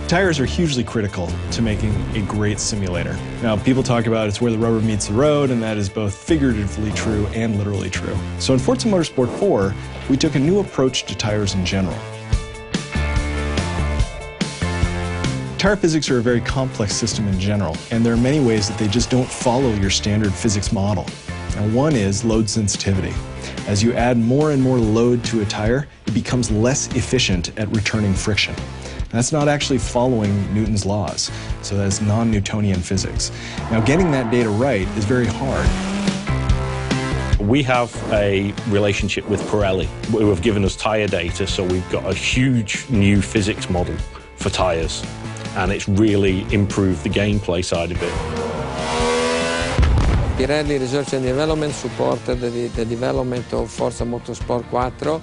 Tires are hugely critical to making a great simulator. Now, people talk about it's where the rubber meets the road, and that is both figuratively true and literally true. So in Forza Motorsport 4, we took a new approach to tires in general. Tire physics are a very complex system in general, and there are many ways that they just don't follow your standard physics model. Now, one is load sensitivity. As you add more and more load to a tire, it becomes less efficient at returning friction. That's not actually following Newton's laws, so that's non-Newtonian physics. Now, getting that data right is very hard. We have a relationship with Pirelli, who have given us tyre data, so we've got a huge new physics model for tyres, and it's really improved the gameplay side of it. Pirelli Research and Development supported the development of Forza Motorsport 4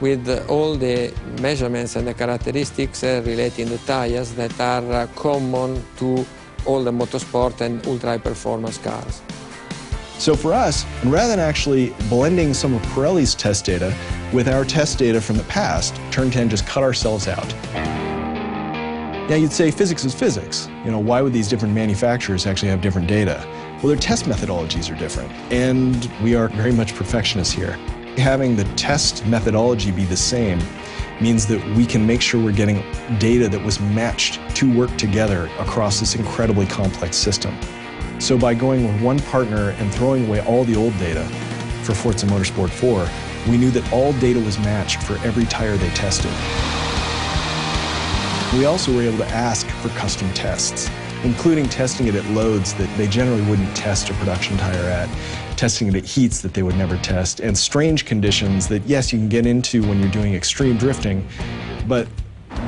with all the measurements and the characteristics relating to tires that are common to all the motorsport and ultra-high-performance cars. So for us, rather than actually blending some of Pirelli's test data with our test data from the past, Turn 10 just cut ourselves out. Now you'd say physics is physics. You know, why would these different manufacturers actually have different data? Well, their test methodologies are different, and we are very much perfectionists here. Having the test methodology be the same means that we can make sure we're getting data that was matched to work together across this incredibly complex system. So by going with one partner and throwing away all the old data for Forza Motorsport 4, we knew that all data was matched for every tire they tested. We also were able to ask for custom tests, including testing it at loads that they generally wouldn't test a production tire at, testing it at heats that they would never test, and strange conditions that, yes, you can get into when you're doing extreme drifting, but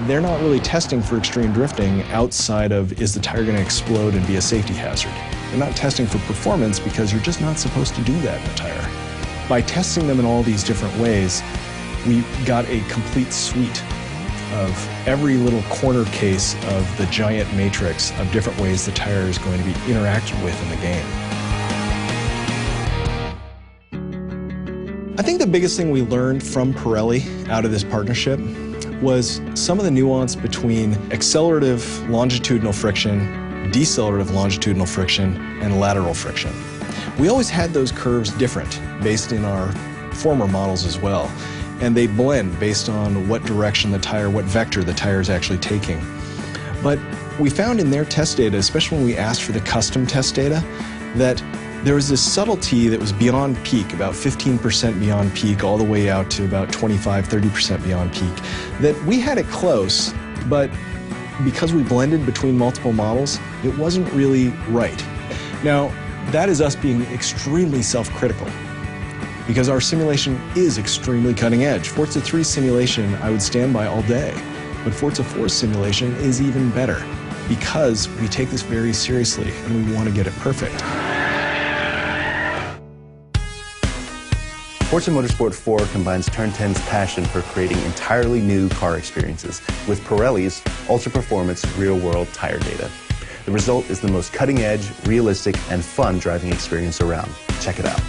they're not really testing for extreme drifting outside of, is the tire going to explode and be a safety hazard? They're not testing for performance because you're just not supposed to do that in a tire. By testing them in all these different ways, we got a complete suite of every little corner case of the giant matrix of different ways the tire is going to be interacted with in the game. I think the biggest thing we learned from Pirelli out of this partnership was some of the nuance between accelerative longitudinal friction, decelerative longitudinal friction, and lateral friction. We always had those curves different based in our former models as well, and they blend based on what direction the tire, what vector the tire is actually taking. But we found in their test data, especially when we asked for the custom test data, that there was this subtlety that was beyond peak, about 15% beyond peak, all the way out to about 25–30% beyond peak, that we had it close, but because we blended between multiple models, it wasn't really right. Now, that is us being extremely self-critical, because our simulation is extremely cutting edge. Forza 3 simulation I would stand by all day, but Forza 4 simulation is even better because we take this very seriously and we want to get it perfect. Forza Motorsport 4 combines Turn 10's passion for creating entirely new car experiences with Pirelli's ultra-performance real-world tire data. The result is the most cutting-edge, realistic, and fun driving experience around. Check it out.